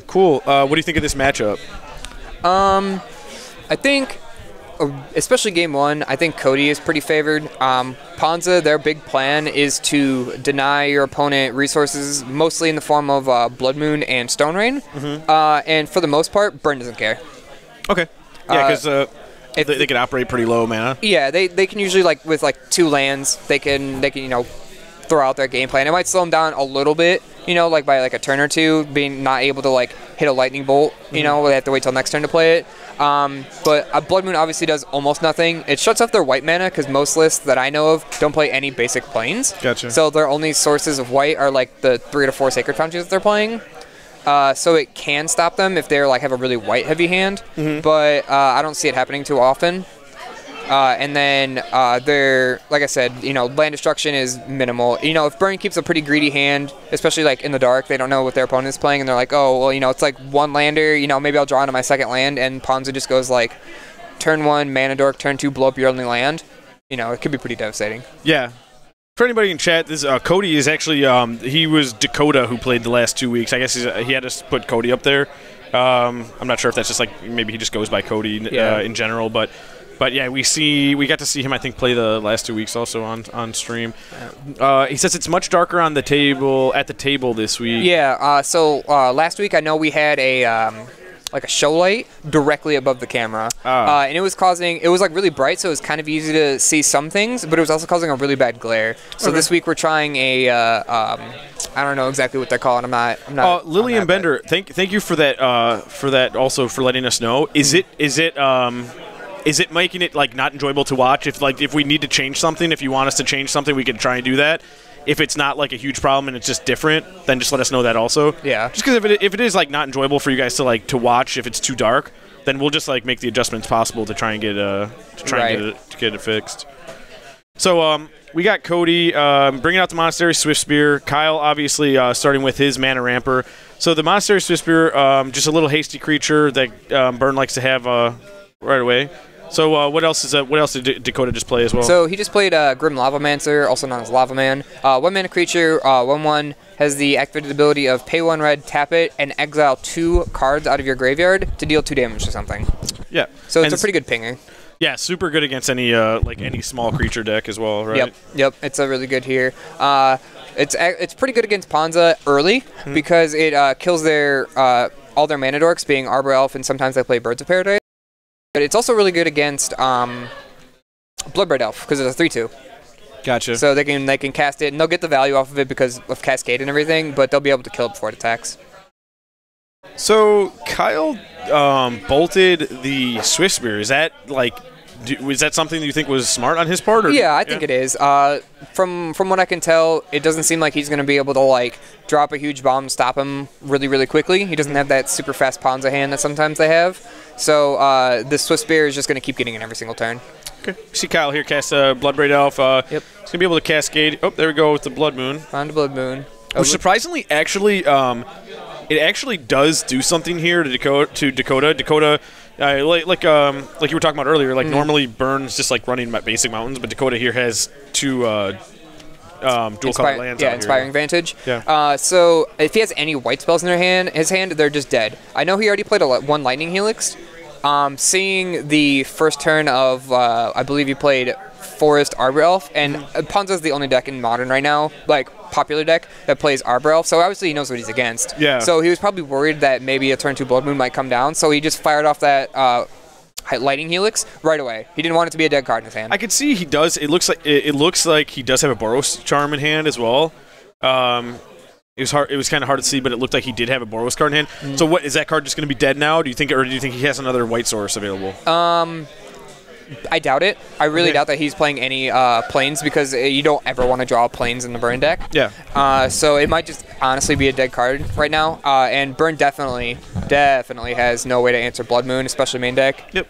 Cool. What do you think of this matchup? I think, especially game one, I think Cody is pretty favored. Ponza, their big plan is to deny your opponent resources, mostly in the form of Blood Moon and Stone Rain. And for the most part, Burn doesn't care. Okay. Yeah, because they can operate pretty low mana. Yeah, they can usually, like, with, like, 2 lands, they can throw out their game plan. It might slow them down a little bit, like by like a turn or two, being not able to like hit a lightning bolt, they have to wait till next turn to play it. But a Blood Moon obviously does almost nothing. It shuts off their white mana because most lists that I know of don't play any basic planes. Gotcha. So their only sources of white are like the 3 to 4 Sacred Fountains that they're playing. So it can stop them if they're like have a really white heavy hand, but I don't see it happening too often. And then they're, like I said, land destruction is minimal. If Burn keeps a pretty greedy hand, especially like in the dark, they don't know what their opponent is playing, and they're like, oh, well, it's like one lander, maybe I'll draw into my second land, and Ponza just goes like, turn 1, mana dork, turn 2, blow up your only land. It could be pretty devastating. Yeah. For anybody in chat, this Cody is actually, he was Dakota who played the last 2 weeks. I guess he had to put Cody up there. I'm not sure if that's just like, maybe he just goes by Cody in general, but yeah, we got to see him, I think, play the last 2 weeks also on stream. He says it's much darker at the table this week. Yeah. So last week I know we had a like a show light directly above the camera, and it was like really bright, so it was kind of easy to see some things, but it was also causing a really bad glare. So this week we're trying a I don't know exactly what they're calling. I'm not. Lillian Bender, thank you for that. Also for letting us know. Is it making it like not enjoyable to watch? If we need to change something, if you want us to change something, we can try and do that. If it's not like a huge problem and it's just different, then just let us know that also. Yeah. Just because if it is like not enjoyable for you guys to watch, if it's too dark, then we'll just like make the adjustments possible to try and get it fixed. So we got Cody bringing out the Monastery Swift Spear. Kyle obviously starting with his Mana Ramper. So the Monastery Swift Spear, just a little hasty creature that Burn likes to have right away. So what else did Dakota just play as well? So he just played Grim Lavamancer, also known as Lava Man. 1 mana creature, 1/1, has the activated ability of pay 1 red, tap it, and exile 2 cards out of your graveyard to deal 2 damage to something. Yeah. So it's a pretty good pinger. Yeah, super good against any any small creature deck as well, right? Yep. It's a really good here. It's pretty good against Ponza early because it kills their all their mana dorks, being Arbor Elf, and sometimes they play Birds of Paradise. But it's also really good against Bloodbraid Elf because it's a 3/2. Gotcha. So they can cast it, and they'll get the value off of it because of Cascade and everything, but they'll be able to kill it before it attacks. So Kyle bolted the Swift Spear. Is that was that something that you think was smart on his part? Or yeah, I think it is. From what I can tell, it doesn't seem like he's going to be able to drop a huge bomb and stop him really, really quickly. He doesn't have that super fast Ponza hand that sometimes they have. So the Swift Spear is just going to keep getting it every single turn. Okay. See Kyle here cast Bloodbraid Elf. Yep. He's going to be able to Cascade. Oh, there we go with the Blood Moon. Found a Blood Moon. Which surprisingly, actually, it actually does do something here to Dakota. Dakota, like you were talking about earlier, normally Burn's just running basic mountains, but Dakota here has 2 dual color lands. Yeah, Inspiring Vantage. Yeah. So if he has any white spells in his hand, they're just dead. I know he already played 1 Lightning Helix. Seeing the first turn of, I believe he played Forest Arbor Elf, and Ponza's the only deck in Modern right now, popular deck, that plays Arbor Elf, so obviously he knows what he's against. Yeah. So he was probably worried that maybe a turn 2 Blood Moon might come down, so he just fired off that Lightning Helix right away. He didn't want it to be a dead card in his hand. I could see he does. It looks like he does have a Boros Charm in hand as well. It was kind of hard to see, but it looked like he did have a Boros card in hand. So what is that card just going to be dead now? Do you think he has another white source available? I doubt it. I really doubt that he's playing any planes because you don't ever want to draw planes in the Burn deck. Yeah. So it might just honestly be a dead card right now. And Burn definitely has no way to answer Blood Moon, especially main deck. Yep.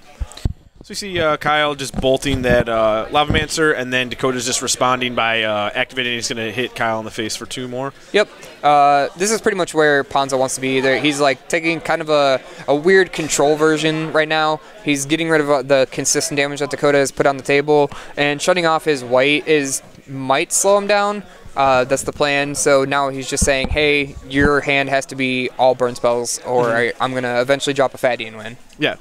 So we see Kyle just bolting that Lavamancer, and then Dakota's just responding by activating. He's going to hit Kyle in the face for 2 more. Yep. This is pretty much where Ponza wants to be. He's taking kind of a weird control version right now. He's getting rid of the consistent damage that Dakota has put on the table, and shutting off his white might slow him down. That's the plan. So now he's just saying, hey, your hand has to be all burn spells, or I'm gonna eventually drop a fatty and win. Yeah.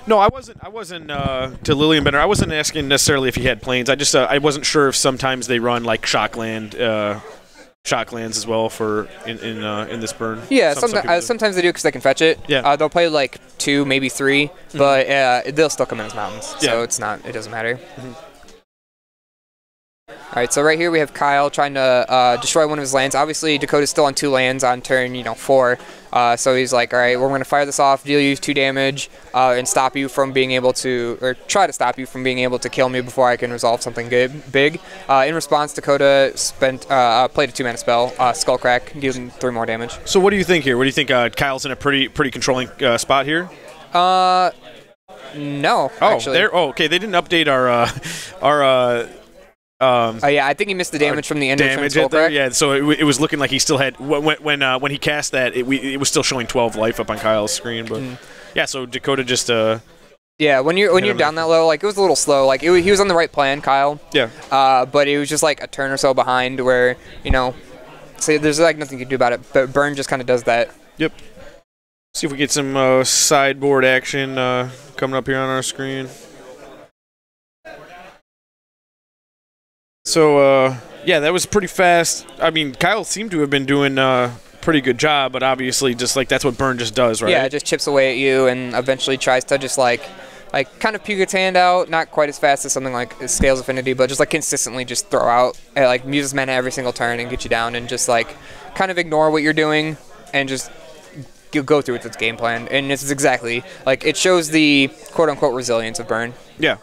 No, I wasn't. To Lillian Bender. I wasn't asking necessarily if he had planes. I just I wasn't sure if sometimes they run like shocklands as well for in this burn. Yeah, sometimes they do because they can fetch it. Yeah. They'll play like 2, maybe 3, but they'll still come in as mountains. So it doesn't matter. All right, so right here we have Kyle trying to destroy one of his lands. Obviously, Dakota's still on 2 lands on turn, 4. So he's like, all right, we're going to fire this off, deal you 2 damage, and stop you from being able to, or try to stop you from being able to kill me before I can resolve something big. In response, Dakota played a 2-mana spell, Skullcrack, dealing 3 more damage. So what do you think here? What do you think? Kyle's in a pretty controlling spot here. No, actually. Okay. They didn't update our. Yeah, I think he missed the damage from the end of the there. Yeah, so it was looking like he still had when he cast that it was still showing 12 life up on Kyle's screen, but yeah, so Dakota just yeah, when you're down that low, like it was a little slow. Like he was on the right plan, Kyle. Yeah. But it was just like a turn or so behind, where so there's like nothing you can do about it. But Burn just kind of does that. Yep. See if we get some sideboard action coming up here on our screen. So, yeah, that was pretty fast. I mean, Kyle seemed to have been doing a pretty good job, but obviously just like that's what Burn just does, right? Yeah, it just chips away at you and eventually tries to just like kind of puke its hand out, not quite as fast as something like Scales Affinity, but just like consistently just throw out, like uses mana every single turn and get you down and just like kind of ignore what you're doing and just go through with its game plan. And this is exactly, like it shows the quote-unquote resilience of Burn. Yeah.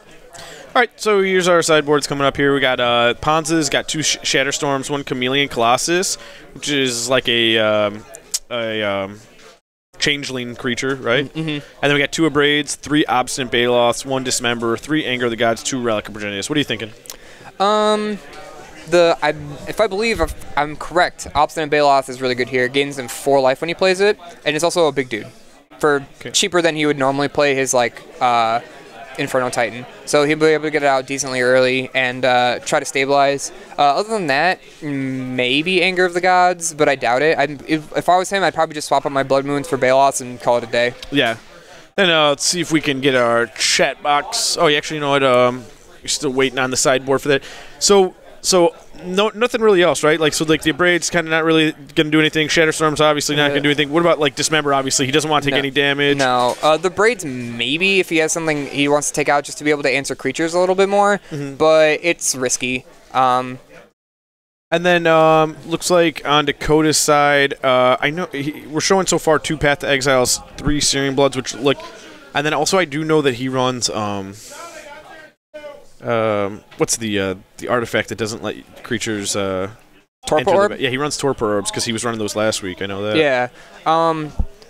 All right, so here's our sideboards coming up here. We got Ponza's got 2 Shatterstorms, 1 Chameleon Colossus, which is like a changeling creature, right? Mm-hmm. And then we got 2 Abrades, 3 Obstinate Baloths, 1 Dismember, 3 Anger of the Gods, 2 Relic of Progenitus. What are you thinking? If I believe I'm correct, Obstinate Baloth is really good here. Gains him 4 life when he plays it, and it's also a big dude. For cheaper than he would normally play his like Inferno Titan. So he'll be able to get it out decently early and try to stabilize. Other than that, maybe Anger of the Gods, but I doubt it. If I was him, I'd probably just swap out my Blood Moons for Baloths and call it a day. Yeah. Then let's see if we can get our chat box. Oh, actually, you know what? You're still waiting on the sideboard for that. So no, nothing really else, right? Like, so like the Abrade's kind of not really going to do anything. Shatterstorm's obviously not going to do anything. What about like Dismember? Obviously, he doesn't want to take any damage. No, the Braids maybe if he has something he wants to take out just to be able to answer creatures a little bit more, but it's risky. And then looks like on Dakota's side, I know we're showing so far 2 Path to Exiles, 3 Searing Bloods, which look, and then also I do know that he runs what's the artifact that doesn't let creatures Torpor Orb? Yeah, he runs Torpor Orbs because he was running those last week. I know that. Yeah.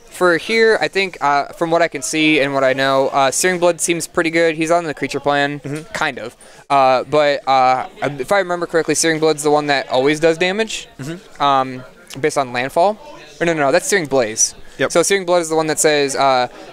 For here, I think from what I can see and what I know, Searing Blood seems pretty good. He's on the creature plan, kind of. But if I remember correctly, Searing Blood's the one that always does damage based on landfall. Or no, that's Searing Blaze. Yep. So Searing Blood is the one that says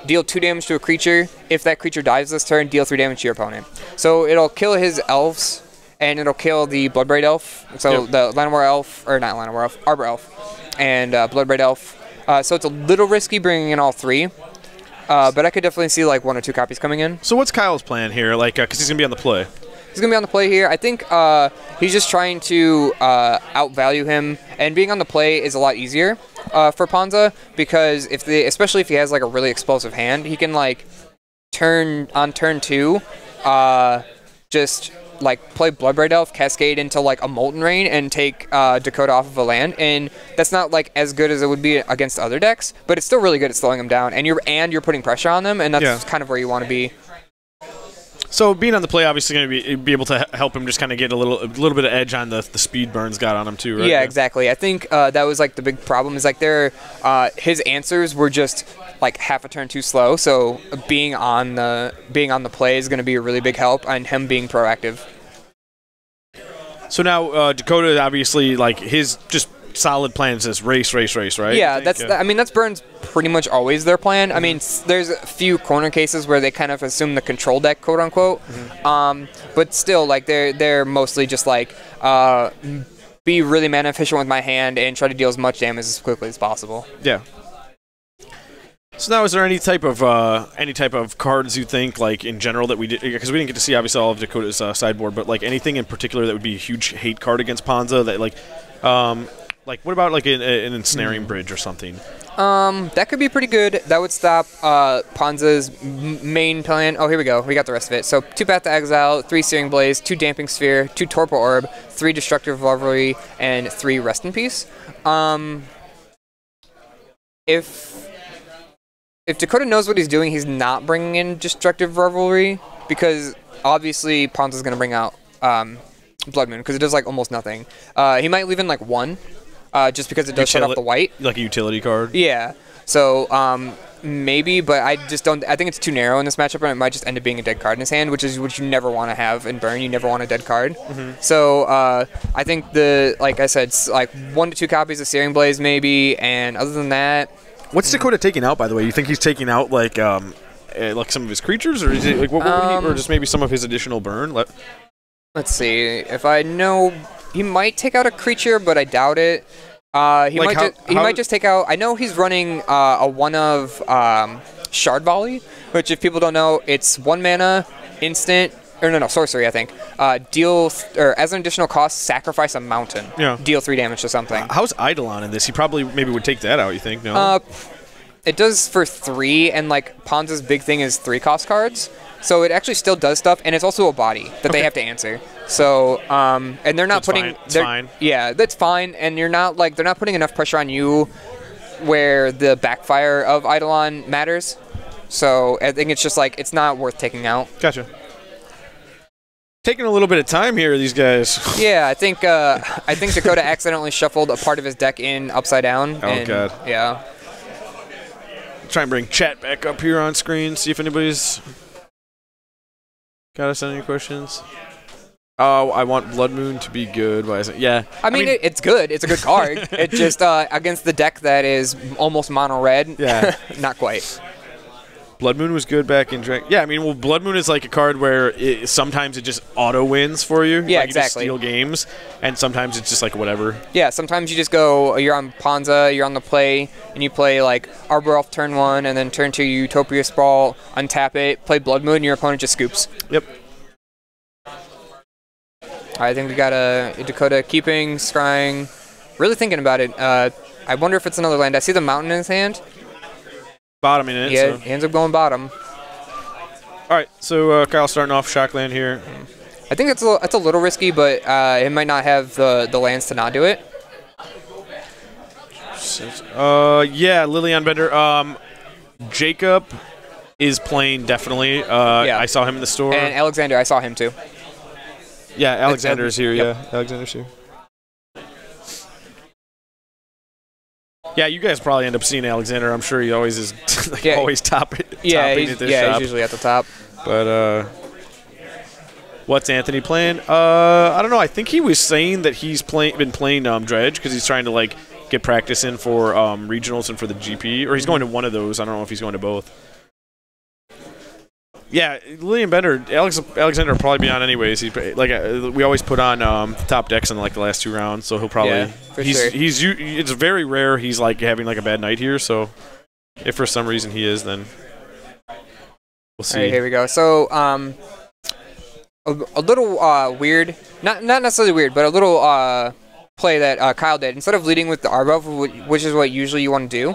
deal 2 damage to a creature. If that creature dies this turn, deal 3 damage to your opponent. So it'll kill his elves, and it'll kill the Bloodbraid Elf. So the Llanowar Elf, or not Llanowar Elf, Arbor Elf, and Bloodbraid Elf. So it's a little risky bringing in all 3. But I could definitely see like 1 or 2 copies coming in. So what's Kyle's plan here? Like, because he's going to be on the play. He's going to be on the play here. I think he's just trying to outvalue him, and being on the play is a lot easier for Ponza because especially if he has like a really explosive hand, he can like turn 2 just like play Bloodbraid Elf, cascade into like a Molten Rain, and take Dakota off of a land, and that's not like as good as it would be against other decks, but it's still really good at slowing them down, and you're putting pressure on them, and that's kind of where you want to be. So being on the play, obviously going to be able to help him just kind of get a little bit of edge on the speed Burns got on him too, right? Yeah, exactly. I think that was like the big problem is like his answers were just like half a turn too slow. So being on the play is going to be a really big help on him being proactive. So now Dakota obviously like his just solid plan says race, right? Yeah, that's Burns pretty much always their plan. I mean, there's a few corner cases where they kind of assume the control deck, quote unquote. But still, like they're mostly just like be really mana efficient with my hand and try to deal as much damage as quickly as possible. Yeah. So now, is there any type of cards you think, like in general, that we did, because we didn't get to see obviously all of Dakota's sideboard, but like anything in particular that would be a huge hate card against Ponza, that like what about like an ensnaring bridge or something? That could be pretty good. That would stop Ponza's main plan. Oh, here we go. We got the rest of it. So 2 Path to Exile, 3 Searing Blaze, 2 Damping Sphere, 2 Torpor Orb, 3 Destructive Revelry, and 3 Rest in Peace. If Dakota knows what he's doing, he's not bringing in Destructive Revelry, because obviously Ponza's going to bring out Blood Moon, because it does like almost nothing. He might leave in like 1, just because it does shut off the white. Like a utility card? Yeah. So maybe, but I just don't. I think it's too narrow in this matchup, and it might just end up being a dead card in his hand, which is what you never want to have in Burn. You never want a dead card. So I think like I said, like 1 to 2 copies of Searing Blaze maybe, and other than that. What's Dakota taking out, by the way? You think he's taking out like some of his creatures, or is it like what would he, or just maybe some of his additional burn? Let's see. If I know, he might take out a creature, but I doubt it. He might just take out. I know he's running a 1 of Shard Volley, which if people don't know, it's 1 mana instant. Or no, sorcery, I think. Or as an additional cost, sacrifice a mountain. Yeah. Deal 3 damage to something. How's Eidolon in this? He probably maybe would take that out, you think? No? It does for 3, and like Ponza's big thing is 3-cost cards. So it actually still does stuff, and it's also a body that they have to answer. So, and they're not putting... It's fine. Yeah, that's fine, and they're not putting enough pressure on you where the backfire of Eidolon matters. So I think it's just like, it's not worth taking out. Gotcha. Taking a little bit of time here, these guys. Yeah, I think Dakota accidentally shuffled a part of his deck in upside down. Oh, God. Yeah. Try and bring chat back up here on screen, see if anybody's got us any questions. Oh, I want Blood Moon to be good. Why isn't? Yeah. I mean it's good. It's a good card. It just against the deck that is almost mono red. Yeah. Not quite. Blood Moon was good back in Dragon. Yeah, I mean, well, Blood Moon is like a card where sometimes it just auto wins for you. Yeah, like exactly. You just steal games, and sometimes it's just like whatever. Yeah, sometimes you just go, you're on Ponza, you're on the play, and you play like Arbor Elf turn 1, and then turn 2 Utopia Sprawl, untap it, play Blood Moon, and your opponent just scoops. Yep. I think we got a Dakota keeping, scrying, really thinking about it. I wonder if it's another land. I see the mountain in his hand. Bottom in it. Yeah, so. he ends up going bottom. All right, so Kyle starting off Shockland here. I think it's a little risky, but it might not have the lands to not do it. Yeah, Lilian Bender. Jacob is playing definitely. Yeah. I saw him in the store. And Alexander, I saw him too. Yeah, Alexander's here. Yep. Yeah, Alexander's here. Yeah, you guys probably end up seeing Alexander. I'm sure he always is always topping at this shop. He's usually at the top. But what's Anthony playing? I don't know. I think he was saying that he's been playing Dredge because he's trying to like get practice in for regionals and for the GP, or he's going to one of those. I don't know if he's going to both. Yeah, Lillian Bender, Alexander will probably be on anyways. He we always put on top decks in like the last 2 rounds, so he'll probably. Sure. It's very rare he's like having like a bad night here. So if for some reason he is, then we'll see. All right, here we go. So a little weird, not necessarily weird, but a little play that Kyle did. Instead of leading with the Arbor, which is what usually you want to do,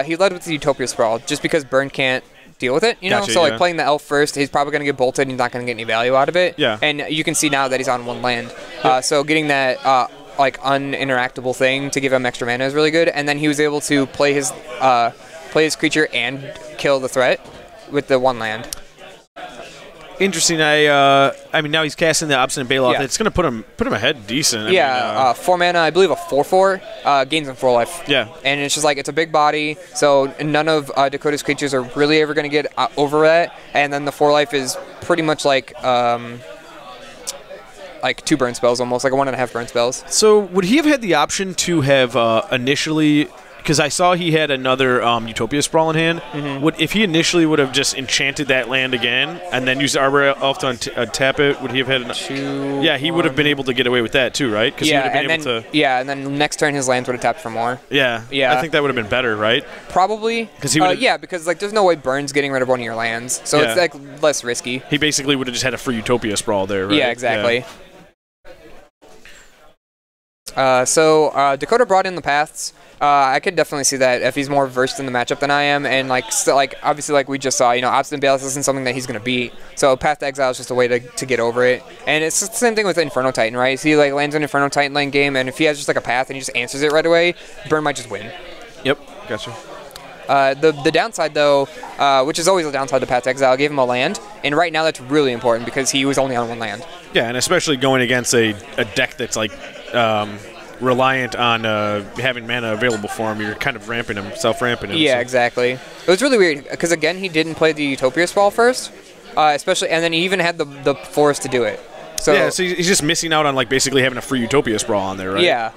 he led with the Utopia Sprawl just because Burn can't deal with it, you know? Gotcha, so like playing the elf first, he's probably going to get bolted, he's not going to get any value out of it. Yeah. And you can see now that he's on 1 land. So getting that like uninteractable thing to give him extra mana is really good. And then he was able to play his creature and kill the threat with the 1 land. Interesting. I mean, now he's casting the Obstinate Baloth. Yeah. It's going to put him ahead decent. I mean, 4 mana, I believe a 4/4, gains him 4 life. Yeah. And it's just like, it's a big body, so none of Dakota's creatures are really ever going to get over that. And then the 4 life is pretty much like 2 burn spells almost, like a 1.5 burn spells. So would he have had the option to have initially because I saw he had another Utopia Sprawl in hand. If he initially would have just enchanted that land again and then used Arbor Elf to tap it, would he have had Two, yeah, he would have been able to get away with that too, right? Because he would have been able to. Yeah, and then next turn his lands would have tapped for more. Yeah, yeah. I think that would have been better, right? Probably. Because yeah, because like there's no way Burns getting rid of one of your lands, so it's like less risky. He basically would have just had a free Utopia Sprawl there, right? Yeah, exactly. So Dakota brought in the paths. I could definitely see that if he's more versed in the matchup than I am, and like obviously like we just saw, Obstinate Balance isn't something that he's gonna beat. So Path to Exile is just a way to get over it. And it's the same thing with Inferno Titan, right? So he like lands an Inferno Titan lane game, and if he has just like a path and he just answers it right away, Burn might just win. Yep, gotcha. The downside though, which is always a downside to Path to Exile, gave him a land, and right now that's really important because he was only on one land. Yeah, and especially going against a deck that's like reliant on having mana available for him, you're kind of self-ramping him. Yeah, so. exactly. It was really weird because again he didn't play the Utopia Sprawl first, especially, and then he even had the forest to do it. So yeah, so he's just missing out on like basically having a free Utopia Sprawl on there, right? Yeah.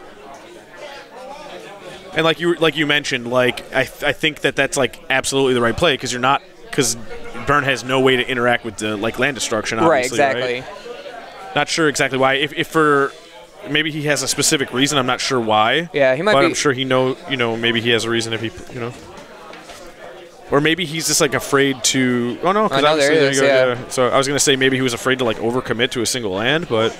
And like you mentioned, like I think that's like absolutely the right play because Burn has no way to interact with the like land destruction. Obviously, right, exactly. Right? Not sure exactly why. If for maybe he has a specific reason, I'm not sure why. Yeah, he might. But I'm sure he maybe he has a reason if he or maybe he's just like afraid to. Oh no, because obviously there you go. Yeah. So I was gonna say maybe he was afraid to like overcommit to a single land, but.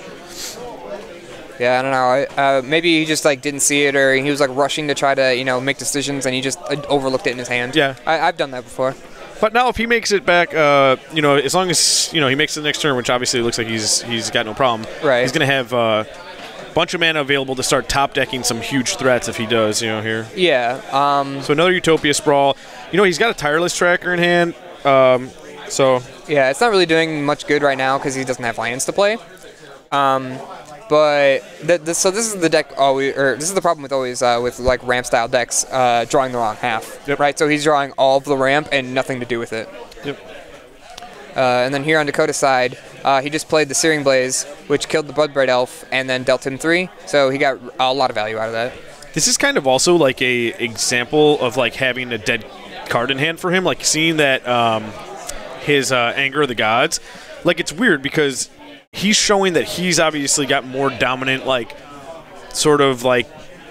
Yeah, I don't know. Maybe he just like didn't see it, or he was like rushing to try to make decisions, and he just overlooked it in his hand. Yeah, I've done that before. But now if he makes it back, as long as he makes it the next turn, which obviously looks like he's got no problem. Right. He's gonna have a bunch of mana available to start top decking some huge threats if he does. Here. Yeah. So another Utopia Sprawl. He's got a Tireless Tracker in hand. So. Yeah, it's not really doing much good right now because he doesn't have lands to play. But so this is the deck this is the problem with always with like ramp style decks drawing the wrong half. Yep. Right, so he's drawing all of the ramp and nothing to do with it. Yep. And then here on Dakota's side, he just played the Searing Blaze, which killed the Bloodbraid Elf and then dealt him 3. So he got a lot of value out of that. This is kind of also like a example of like having a dead card in hand for him, like seeing that his Anger of the Gods. Like it's weird because he's showing that he's obviously got more dominant, like, sort of, like,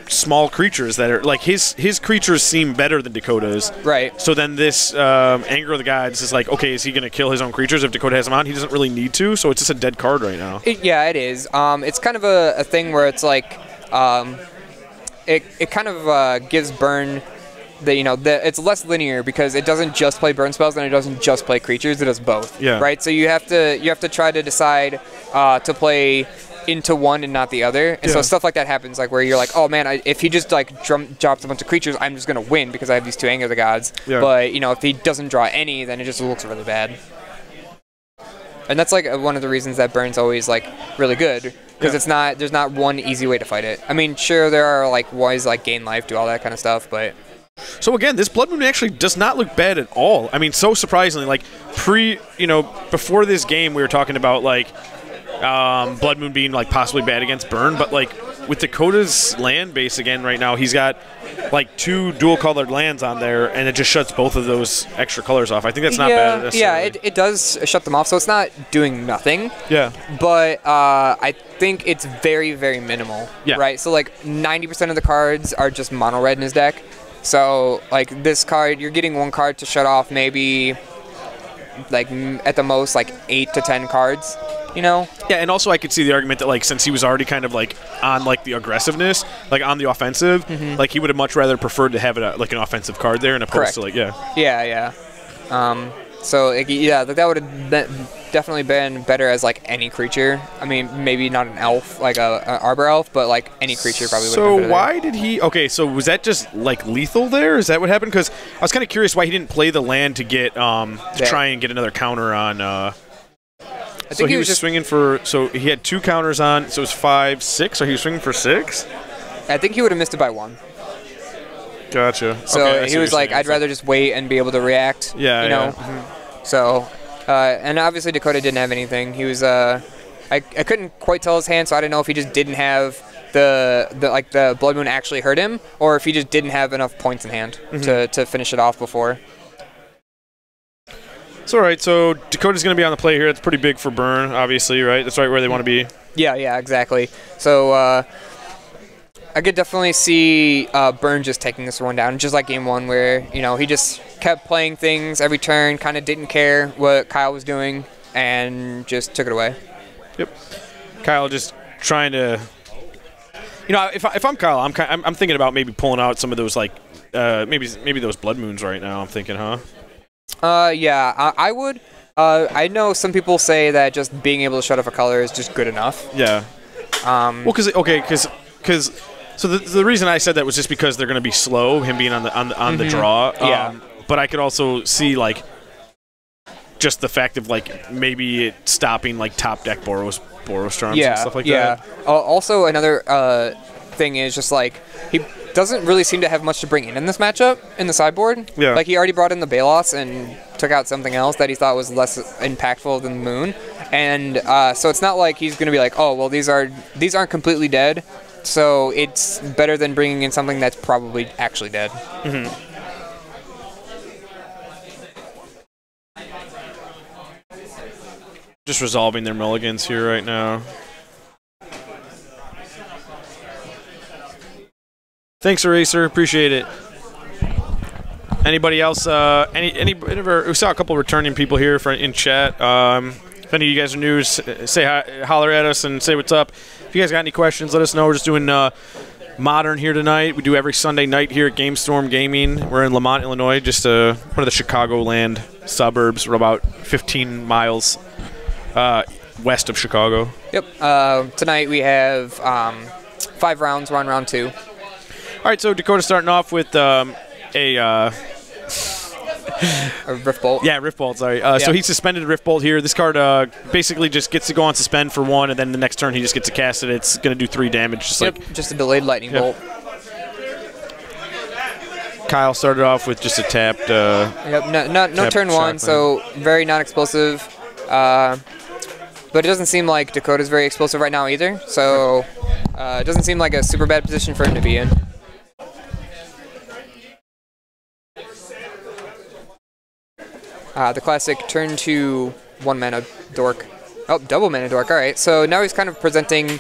small creatures that are, like, his creatures seem better than Dakota's. Right. So then this Anger of the Gods is like, okay, is he going to kill his own creatures if Dakota has them on? He doesn't really need to, so it's just a dead card right now. Yeah, it is. It's kind of a thing where it's like, it kind of gives Burn... it's less linear because it doesn't just play burn spells and it doesn't just play creatures. It does both. Yeah. Right. So you have to try to decide to play into one and not the other. And so stuff like that happens, like where you're like, oh man, if he just like drops a bunch of creatures, I'm just gonna win because I have these 2 Anger of the Gods. Yeah. But if he doesn't draw any, then it just looks really bad. And that's like one of the reasons that Burn's always like really good because there's not one easy way to fight it. I mean, sure there are like ways like gain life, do all that kind of stuff, but. So again, this Blood Moon actually does not look bad at all. I mean, so surprisingly, like before this game, we were talking about like Blood Moon being like possibly bad against Burn, but like with Dakota's land base again right now, he's got like 2 dual colored lands on there, and it just shuts both of those extra colors off. I think that's not bad necessarily. Yeah, it does shut them off, so it's not doing nothing. Yeah. But I think it's very, very minimal. Yeah. Right. So like 90% of the cards are just mono red in his deck. So, like, this card, you're getting 1 card to shut off maybe, like, at the most, like, 8 to 10 cards, Yeah, and also I could see the argument that, like, since he was already kind of, like, on, like, the aggressiveness, like, on the offensive, like, he would have much rather preferred to have it, like, an offensive card there, and opposed to, like, Yeah, yeah. So, like, yeah, that would have definitely been better as, like, any creature. I mean, maybe not an elf, like an Arbor Elf, but, like, any creature probably would have been better. So why did he... Okay, so was that just, like, lethal there? Is that what happened? Because I was kind of curious why he didn't play the land to get... to try and get another counter on... I think so he was just swinging for... So he had 2 counters on, so it was 5, 6, or he was swinging for 6? I think he would have missed it by 1. Gotcha. So okay, he was like, I'd rather just wait and be able to react. Yeah, So, and obviously Dakota didn't have anything. He was I couldn't quite tell his hand, so I didn't know if he just didn't have the Blood Moon actually hurt him, or if he just didn't have enough points in hand to finish it off before. It's all right. So Dakota's going to be on the play here. That's pretty big for Burn, obviously, right? That's right where they want to be. Yeah, exactly. So I could definitely see Burn just taking this one down, just like Game 1, where he just kept playing things every turn, kind of didn't care what Kyle was doing, and just took it away. Yep. Kyle just trying to, if I'm Kyle, I'm thinking about maybe pulling out some of those maybe those Blood Moons right now. I'm thinking, huh? Yeah, I would. I know some people say that just being able to shut off a color is just good enough. Yeah. Well, because so the reason I said that was just because they're going to be slow, him being on the draw. Yeah. But I could also see just the fact of maybe it stopping top deck Boros charms and stuff like that. Also, another thing is just he doesn't really seem to have much to bring in this matchup in the sideboard. Yeah. He already brought in the Balos and took out something else that he thought was less impactful than the Moon, and so it's not like he's going to be like, oh well, these aren't completely dead, so it's better than bringing in something that's probably actually dead. Just resolving their mulligans here right now. Thanks, Eraser. Appreciate it. Anybody else? We saw a couple returning people here in chat. If any of you guys are new, say hi, holler at us and say what's up. If you guys got any questions, let us know. We're just doing Modern here tonight. We do every Sunday night here at GameStorm Gaming. We're in Lamont, Illinois, just one of the Chicagoland suburbs. We're about 15 miles west of Chicago. Yep. Tonight we have 5 rounds. We're on round 2. All right, so Dakota starting off with a Rift Bolt. Yeah, Rift Bolt, sorry. So he suspended Rift Bolt here. This card basically just gets to go on suspend for 1, and then the next turn he just gets to cast it. It's going to do 3 damage. Just a delayed lightning bolt. Kyle started off with just a tapped... no turn 1, so very non-explosive. But it doesn't seem like Dakota's very explosive right now either, so it doesn't seem like a super bad position for him to be in. The classic turn 2 1 mana dork. Oh, double mana dork. All right. So now he's kind of presenting,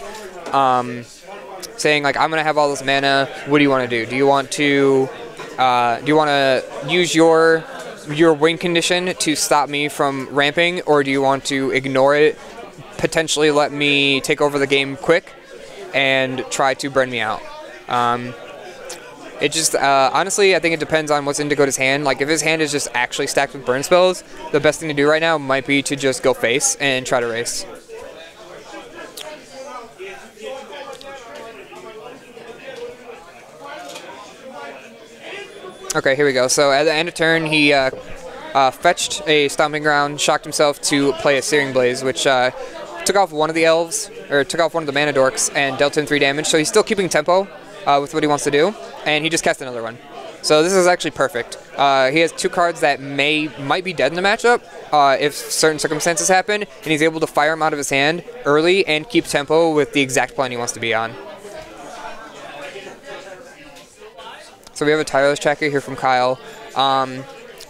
saying I'm gonna have all this mana. What do you want to do? Do you want to use your win condition to stop me from ramping, or do you want to ignore it, potentially let me take over the game quick, and try to burn me out? It just, honestly, I think it depends on what's in Dakota's hand. If his hand is just actually stacked with burn spells, the best thing to do right now might be to just go face and try to race. Okay, here we go. So at the end of turn, he fetched a Stomping Ground, shocked himself to play a Searing Blaze, which took off one of the elves, or took off one of the mana dorks, and dealt him 3 damage. So he's still keeping tempo with what he wants to do, and he just cast another one. So this is actually perfect. He has 2 cards that might be dead in the matchup if certain circumstances happen, and he's able to fire them out of his hand early and keep tempo with the exact plan he wants to be on. So we have a tireless tracker here from Kyle.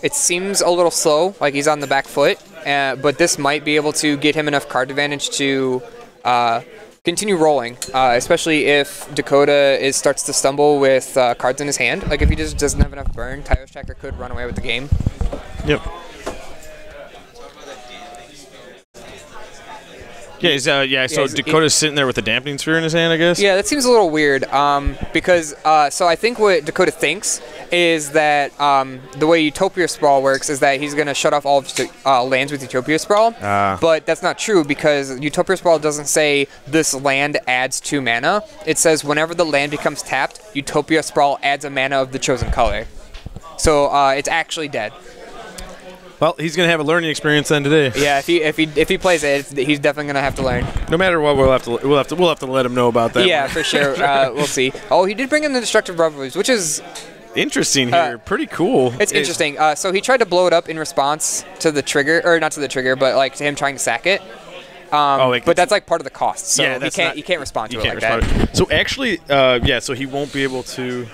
It seems a little slow, like he's on the back foot, but this might be able to get him enough card advantage to continue rolling, especially if Dakota starts to stumble with cards in his hand. If he just doesn't have enough burn, Tireless Tracker could run away with the game. Yep. Yeah, so Dakota's sitting there with a dampening sphere in his hand, I guess? Yeah, that seems a little weird, because, so I think what Dakota thinks is that the way Utopia Sprawl works is that he's going to shut off all of lands with Utopia Sprawl, but that's not true, because Utopia Sprawl doesn't say this land adds 2 mana. It says whenever the land becomes tapped, Utopia Sprawl adds a mana of the chosen color. So it's actually dead. Well, he's going to have a learning experience then today. Yeah, if he plays it, he's definitely going to have to learn. No matter what, we'll have to let him know about that. Yeah, for sure. We'll see. Oh, he did bring in the Destructive Revelries, which is interesting here. Pretty cool. It's interesting. So he tried to blow it up in response to the trigger, or not to the trigger, but to him trying to sack it. But that's like part of the cost. So yeah, you can't respond to it like that. So actually, yeah, so he won't be able to.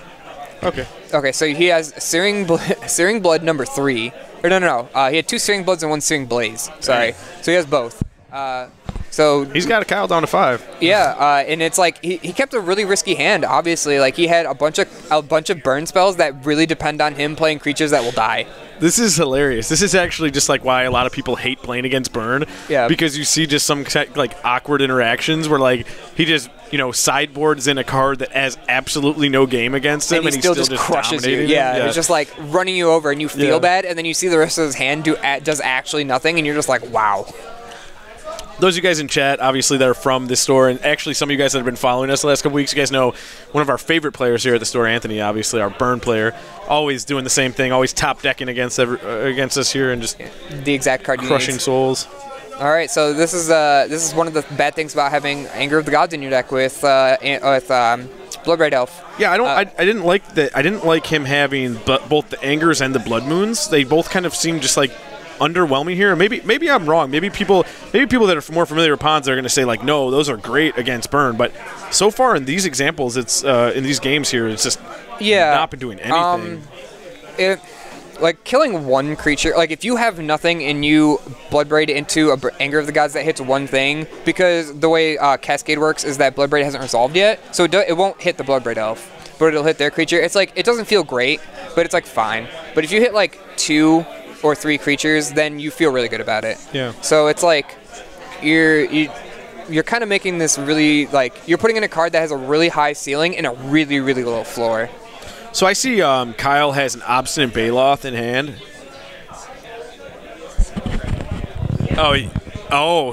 Okay. Okay, so he has Searing Blood number 3. Or no. He had 2 Searing Bloods and 1 Searing Blaze. Sorry. So he has both. So he's got a Kyle down to 5. Yeah, and it's like he kept a really risky hand. Obviously, like he had a bunch of burn spells that really depend on him playing creatures that will die. This is hilarious. This is actually just like why a lot of people hate playing against burn. Yeah. Because you see just some like awkward interactions where like he just sideboards in a card that has absolutely no game against him, and he still just crushes you. Yeah, it's just like running you over, and you feel bad, and then you see the rest of his hand does actually nothing, and you're just like, wow. Those of you guys in chat, obviously, that are from this store, and actually some of you guys that have been following us the last couple weeks, you guys know one of our favorite players here at the store, Anthony, obviously, our burn player, always doing the same thing, always top decking against us here and just the exact card crushing souls. All right, so this is one of the bad things about having Anger of the Gods in your deck with Bloodbraid Elf. Yeah, I didn't like that. I didn't like him having both the Angers and the Blood Moons. They both kind of seem just like underwhelming here. Maybe I'm wrong. Maybe people that are more familiar with Ponza are going to say like, no, those are great against burn. But so far in these examples, it's in these games here, it's just not been doing anything. Like killing one creature, like if you have nothing and you Bloodbraid into Anger of the Gods that hits one thing, because the way Cascade works is that Bloodbraid hasn't resolved yet, so it won't hit the Bloodbraid Elf, but it'll hit their creature. It's like, it doesn't feel great, but it's like fine. But if you hit like 2 or 3 creatures, then you feel really good about it. Yeah. So it's like you're kind of making this really, like, you're putting in a card that has a really high ceiling and a really, really low floor. So I see Kyle has an Obstinate Baloth in hand.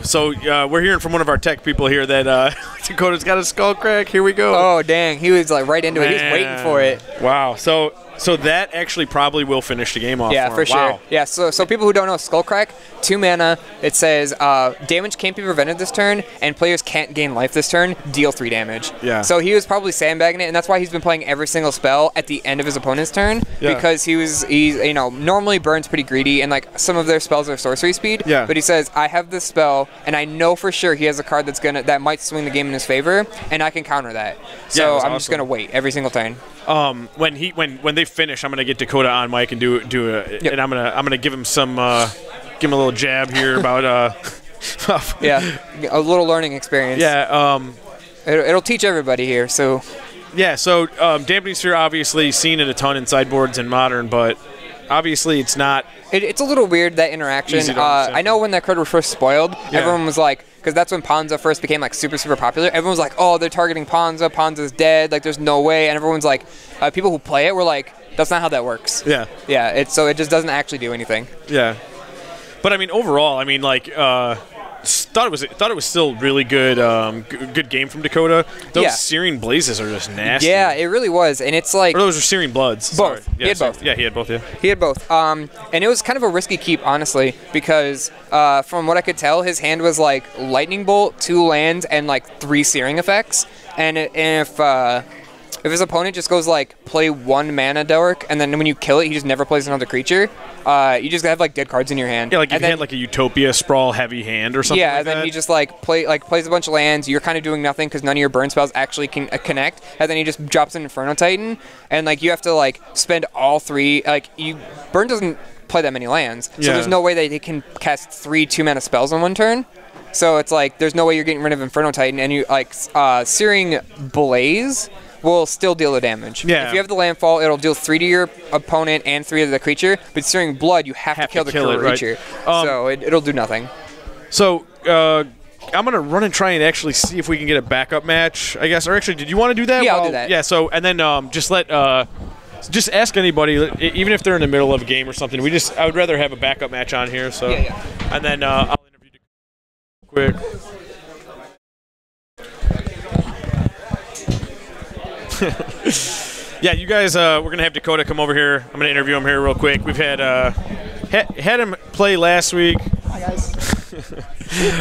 So we're hearing from one of our tech people here that Dakota's got a skull crack. Here we go. Oh, dang. He was like right into it. He was waiting for it. Wow. So that actually probably will finish the game off. Yeah, for sure. Wow. Yeah, so people who don't know, Skullcrack, 2 mana. It says damage can't be prevented this turn, and players can't gain life this turn. Deal 3 damage. Yeah. So he was probably sandbagging it, and that's why he's been playing every single spell at the end of his opponent's turn. Yeah. Because he's normally Burn's pretty greedy, and like some of their spells are sorcery speed. Yeah. But he says, I have this spell, and I know for sure he has a card that might swing the game in his favor, and I can counter that. So I'm just gonna wait every single turn. When they finish, I'm gonna get Dakota on mic and do and I'm gonna give him a little jab here about yeah, a little learning experience. Yeah, it'll teach everybody here. So yeah, so Dampening Sphere obviously seen it a ton in sideboards and Modern, but obviously it's not. It's a little weird, that interaction. I know when that card was first spoiled, everyone was like, because that's when Ponza first became like super, super popular. Everyone was like, oh, they're targeting Ponza. Ponza's dead. Like, there's no way. And everyone's like, people who play it were like, that's not how that works. Yeah. Yeah. So it just doesn't actually do anything. Yeah. But I mean, overall, I mean, like, thought it was still really good. Good game from Dakota. Those Searing Blazes are just nasty. Yeah, it really was, and it's like, or those are Searing Bloods. Both. Sorry. Yeah, he had both. Yeah, he had both. Yeah. He had both. And it was kind of a risky keep, honestly, because from what I could tell, his hand was like Lightning Bolt, 2 lands, and like 3 Searing effects. And if his opponent just goes like play 1 mana dork, and then when you kill it, he just never plays another creature, you just have like dead cards in your hand. Yeah, like if you had like a Utopia Sprawl heavy hand or something. Yeah, like and then that. he just plays a bunch of lands. You're kind of doing nothing because none of your burn spells actually can connect, and then he just drops an Inferno Titan, and like you have to like spend all 3. Like burn doesn't play that many lands, so there's no way that he can cast 3 2-mana spells on one turn. So it's like there's no way you're getting rid of Inferno Titan, and you like Searing Blaze will still deal the damage. Yeah. If you have the landfall, it'll deal 3 to your opponent and 3 to the creature. But Searing Blood, you have to kill the creature. Right. So it'll do nothing. So I'm gonna run and try and actually see if we can get a backup match, I guess. Or actually, did you want to do that? Yeah, I'll do that. Yeah. So and then just ask anybody, even if they're in the middle of a game or something. I would rather have a backup match on here. So and then I'll interview you quick. Yeah, you guys, we're going to have Dakota come over here. I'm going to interview him here real quick. We've had him play last week. Hi, guys.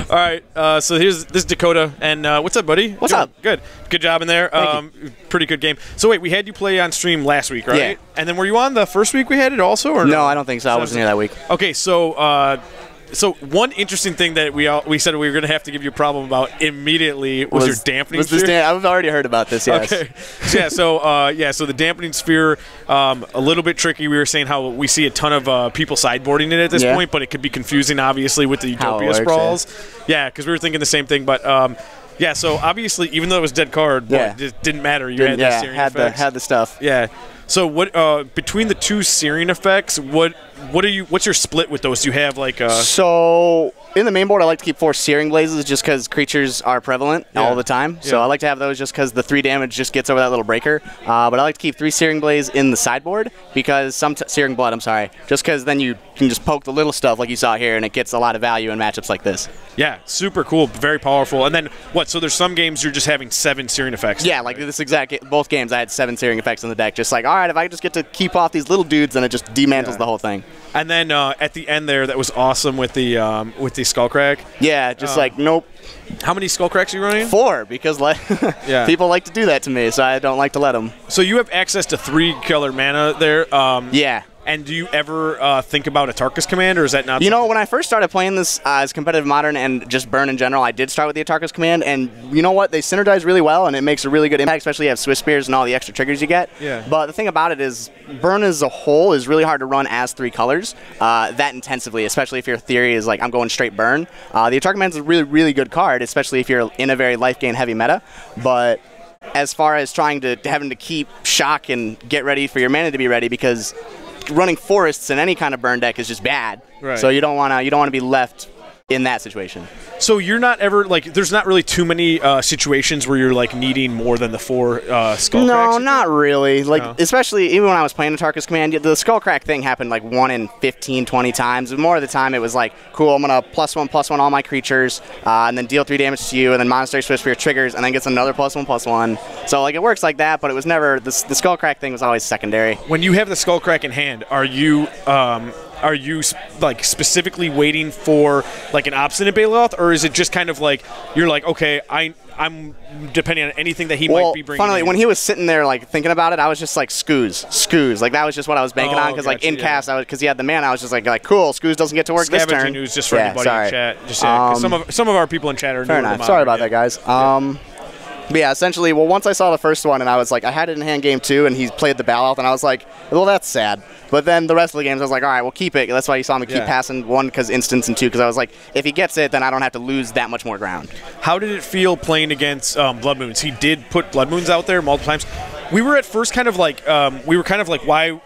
All right, so this is Dakota. And what's up, buddy? What's up? Good. Good job in there. Pretty good game. So wait, we had you play on stream last week, right? Yeah. And then were you on the first week we had it also? Or no, I don't think so. I wasn't here that week. Okay, so So one interesting thing that we said we were going to have to give you a problem about immediately was your dampening sphere. I've already heard about this, yes. Okay. So the dampening sphere, a little bit tricky. We were saying how we see a ton of people sideboarding it at this point, but it could be confusing, obviously, with the Utopia sprawls. Yeah, because we were thinking the same thing, but yeah, so obviously, even though it was dead card, it didn't matter. You had the searing effects. Had the stuff. Yeah. So what between the two searing effects, what's your split with those? Do you have like So in the main board, I like to keep 4 searing blazes just because creatures are prevalent all the time. So I like to have those just because the 3 damage just gets over that little breaker. But I like to keep 3 searing blaze in the sideboard because searing blood. I'm sorry, just because then you can just poke the little stuff like you saw here, and it gets a lot of value in matchups like this. Yeah, super cool, very powerful. And then what? So there's some games you're just having 7 searing effects. Yeah, like this exact both games, I had 7 searing effects in the deck. Just like, all right, if I just get to keep off these little dudes, then it just demantles the whole thing. And then at the end there, that was awesome with the Skullcrack. Yeah, just like nope. How many Skullcracks are you running? 4, because people like to do that to me, so I don't like to let them. So you have access to 3 color mana there. Yeah. And do you ever think about a Atarka's Command, or is that not? You know, when I first started playing this as competitive Modern and just Burn in general, I did start with the Atarka's Command, and you know what? They synergize really well, and it makes a really good impact, especially if you have Swiss Spears and all the extra triggers you get. Yeah. But the thing about it is, Burn as a whole is really hard to run as 3 colors that intensively, especially if your theory is like, I'm going straight Burn. The Atarka's Command is a really, really good card, especially if you're in a very life gain heavy meta, but as far as having to keep shock and get ready for your mana to be ready, because running forests in any kind of burn deck is just bad. Right. So you don't want to be left in that situation. So you're not ever like, there's not really too many situations where you're like needing more than the 4 Skullcracks? No, not really. Like especially even when I was playing Atarka's Command, the Skullcrack thing happened like 1 in 15, 20 times. And more of the time it was like, cool, I'm gonna +1/+1 all my creatures, and then deal 3 damage to you, and then Monastery Swift Spear triggers, and then gets another +1/+1. So like it works like that, but it was never the Skullcrack thing was always secondary. When you have the Skullcrack in hand, are you like specifically waiting for like an Obstinate Baloth, or is it just kind of like you're like, okay, I'm depending on anything that he might be bringing? Funnily, when he was sitting there like thinking about it, I was just like Skoos. Like that was just what I was banking on, because like in cast, because he had the mana, I was just like cool, Skoos doesn't get to work this turn. News just for anybody in chat. Just 'cause some of our people in chat are fair enough. Sorry about that, guys. But yeah, essentially, well, once I saw the first one, and I was like, I had it in hand game 2, and he played the Baloth, and I was like, well, that's sad. But then the rest of the games, I was like, all right, we'll keep it. That's why you saw me keep passing 1 because instance, and 2 because I was like, if he gets it, then I don't have to lose that much more ground. How did it feel playing against Blood Moons? He did put Blood Moons out there multiple times. We were at first kind of like, why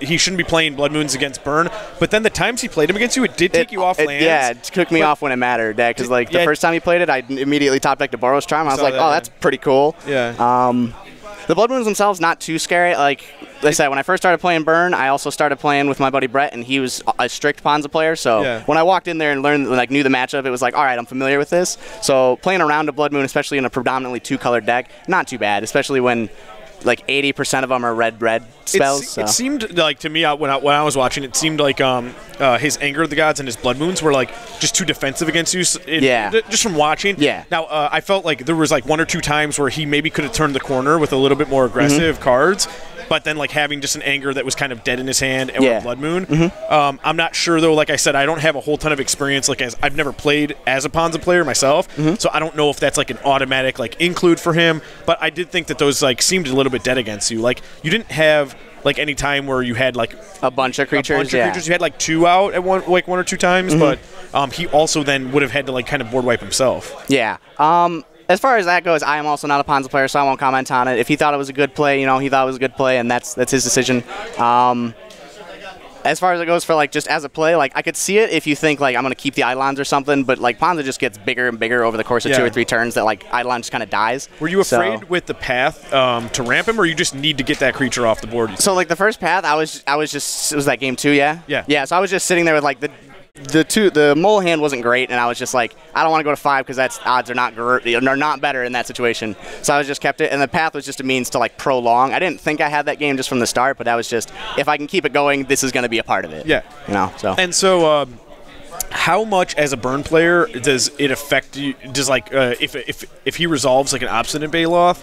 he shouldn't be playing Blood Moons against Burn. But then the times he played him against you, it did take you off lands. Yeah, it took me off when it mattered. Because like the first time he played it, I immediately top decked to Boros Charm. I was like, that's pretty cool. Yeah. The Blood Moons themselves, not too scary. Like I said, when I first started playing Burn, I also started playing with my buddy Brett, and he was a strict Ponza player. So when I walked in there and knew the matchup, it was like, all right, I'm familiar with this. So playing around a Blood Moon, especially in a predominantly 2-colored deck, not too bad, especially when like 80% of them are red spells. It seemed like to me when I was watching, it seemed like his Anger of the Gods and his Blood Moons were like just too defensive against you. Just from watching. Yeah. Now I felt like there was like 1 or 2 times where he maybe could have turned the corner with a little bit more aggressive cards. But then, like, having just an Anger that was kind of dead in his hand and with a Blood Moon. I'm not sure, though. Like I said, I don't have a whole ton of experience. Like, I've never played as a Ponza player myself, so I don't know if that's, like, an automatic, like, include for him. But I did think that those, like, seemed a little bit dead against you. Like, you didn't have, like, any time where you had, like... a bunch of creatures, You had, like, 2 out at 1 or 2 times, but he also then would have had to, like, kind of board wipe himself. Yeah. As far as that goes, I am also not a Ponza player, so I won't comment on it. If he thought it was a good play, he thought it was a good play, and that's his decision. As far as it goes for like just as a play, like I could see it if you think like I'm gonna keep the Eidolons or something, but like Ponza just gets bigger and bigger over the course of 2 or 3 turns that like Eidolon just kind of dies. Were you afraid with the path to ramp him, or you just need to get that creature off the board? So like the first path, I was just, it was that game 2, yeah? Yeah, so I was just sitting there with like the mole hand wasn't great, and I was just like, I don't want to go to 5 because that's odds are not better in that situation. So I was just kept it, and the path was just a means to like prolong. I didn't think I had that game just from the start, but that was just, if I can keep it going, this is going to be a part of it. Yeah. So. And so, how much as a Burn player does it affect you? Does like if he resolves like an Obstinate Baloth,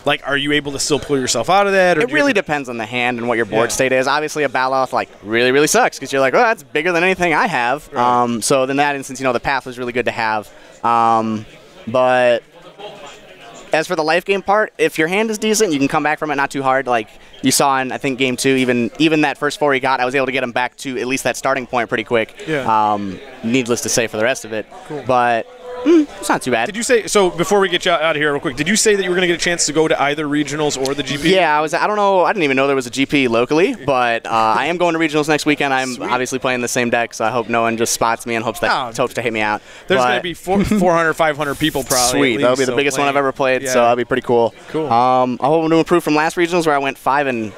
like, are you able to still pull yourself out of that? Or it really depends on the hand and what your board state is. Obviously, a Baloth like really sucks because you're like, oh, that's bigger than anything I have. Right. So in that instance, the path was really good to have. But as for the life gain part, if your hand is decent, you can come back from it not too hard. Like you saw in, I think, game 2, even that first 4 he got, I was able to get him back to at least that starting point pretty quick. Yeah. Needless to say for the rest of it. Cool. But it's not too bad. Did you say, so before we get you out of here real quick, did you say that you were going to get a chance to go to either regionals or the GP? Yeah, I don't know. I didn't even know there was a GP locally, but I am going to regionals next weekend. I'm obviously playing the same deck, so I hope no one just spots me and hopes to hit me out. There's going to be 400, 500 people probably. Sweet. That'll be the biggest one I've ever played, so that'll be pretty cool. Cool. I'm hoping to improve from last regionals where I went 5-3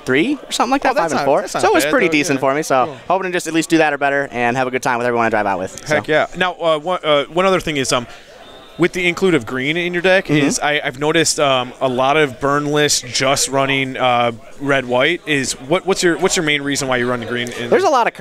or something like that, 5-4. So it was pretty decent for me. So hoping to just at least do that or better and have a good time with everyone I drive out with. Heck yeah. Now, one other thing is with the include of green in your deck is I've noticed a lot of burnless just running red-white. Is what's your main reason why you run the green? There's a lot of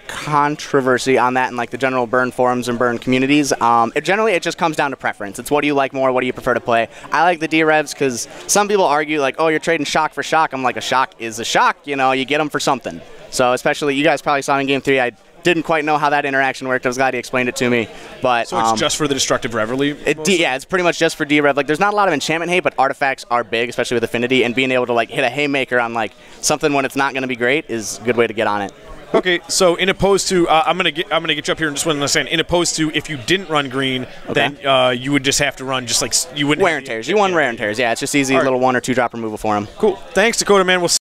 controversy on that in like the general burn forums and burn communities. It just comes down to preference. It's what do you like more? What do you prefer to play? I like the D-Revs because some people argue like, oh, you're trading shock for shock. I'm like, a shock is a shock. You get them for something. So especially you guys probably saw in game 3. I didn't quite know how that interaction worked. I was glad he explained it to me. But so it's just for the destructive reveille? It's pretty much just for D-Rev. Like, there's not a lot of enchantment hate, but artifacts are big, especially with affinity, and being able to like hit a haymaker on like something when it's not going to be great is a good way to get on it. Okay, so in opposed to, I'm gonna get you up here in just one second. In opposed to, if you didn't run green, then you would just have to run just like you wouldn't. Wear and tears. You won wear and tears. Yeah, it's just easy little 1 or 2 drop removal for him. Cool. Thanks, Dakota, man. We'll